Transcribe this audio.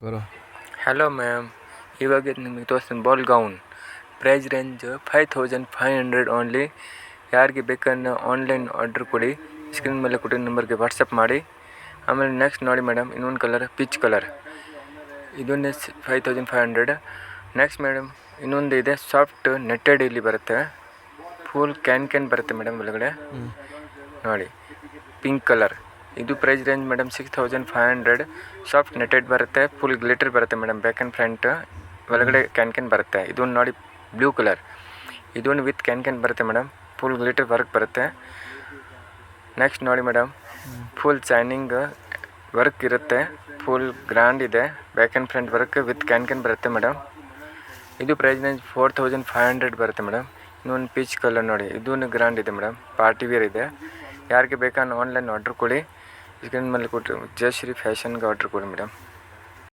ಬರೋ hello ma'am, ಇವಾಗ ನಿಮಗೆ ತೋರಿಸ್ತೀನಿ ball gown. Price range 5500 only. ಯಾರಿಗೆ ಬೇಕನ್ನು ಆನ್ಲೈನ್ ಆರ್ಡ್ರ್ ಕೊಡಿ, ಸ್ಕ್ರೀನ್ ಮೇಲೆ ಕೊಟ್ಟಿರೋ ನಂಬರ್ಗೆ ವಾಟ್ಸಪ್ ಮಾಡಿ. ಆಮೇಲೆ ನೆಕ್ಸ್ಟ್ ನೋಡಿ ಮೇಡಮ್, ಇನ್ನೊಂದು ಕಲರ್ ಪಿಚ್ ಕಲರ್, ಇದೊಂದು 5500. ನೆಕ್ಸ್ಟ್ ಮೇಡಮ್ ಇನ್ನೊಂದು ಇದೆ, ಸಾಫ್ಟ್ ನೆಟ್ಟೆಡ್ ಇಲ್ಲಿ ಬರುತ್ತೆ, ಫುಲ್ ಕ್ಯಾನ್ ಬರುತ್ತೆ ಮೇಡಮ್ ಒಳಗಡೆ ನೋಡಿ, ಪಿಂಕ್ ಕಲರ್. ಇದು price range madam 6500. Soft netted ಬರುತ್ತೆ, ಫುಲ್ ಗ್ಲಿಟರ್ ಬರುತ್ತೆ ಮೇಡಮ್, ಬ್ಯಾಕ್ ಆ್ಯಂಡ್ ಫ್ರಂಟ್ ಒಳಗಡೆ ಕ್ಯಾನ್ ಬರುತ್ತೆ. ಇದೊಂದು ನೋಡಿ ಬ್ಲೂ ಕಲರ್, ಇದೊಂದು ವಿತ್ ಕ್ಯಾನ್ ಬರುತ್ತೆ ಮೇಡಮ್, ಫುಲ್ ಗ್ಲಿಟರ್ ವರ್ಕ್ ಬರುತ್ತೆ. ನೆಕ್ಸ್ಟ್ ನೋಡಿ ಮೇಡಮ್, ಫುಲ್ ಶೈನಿಂಗ್ ವರ್ಕ್ ಇರುತ್ತೆ, ಫುಲ್ ಗ್ರ್ಯಾಂಡ್ ಇದೆ, back and front work with can ಬರುತ್ತೆ ಮೇಡಮ್. ಇದು ಪ್ರೈಸ್ ರೇಂಜ್ 4500 ಬರುತ್ತೆ ಮೇಡಮ್. ಇನ್ನೊಂದು ಪೀಚ್ ಕಲರ್ ನೋಡಿ, ಇದೊಂದು ಗ್ರ್ಯಾಂಡ್ ಇದೆ ಮೇಡಮ್, ಪಾರ್ಟಿ ವೇರ್ ಇದೆ. ಯಾರಿಗೆ ಬೇಕಾದ್ರೆ ಆನ್ಲೈನ್ ಆರ್ಡ್ರ್ ಕೊಡಿ, ಸ್ಕ್ರೀನ್ ಮೇಲೆ ಕೊಟ್ಟು ಜಯಶ್ರೀ ಫ್ಯಾಷನ್ಗೆ ಆರ್ಡ್ರ್ ಕೊಡಿ ಮೇಡಮ್.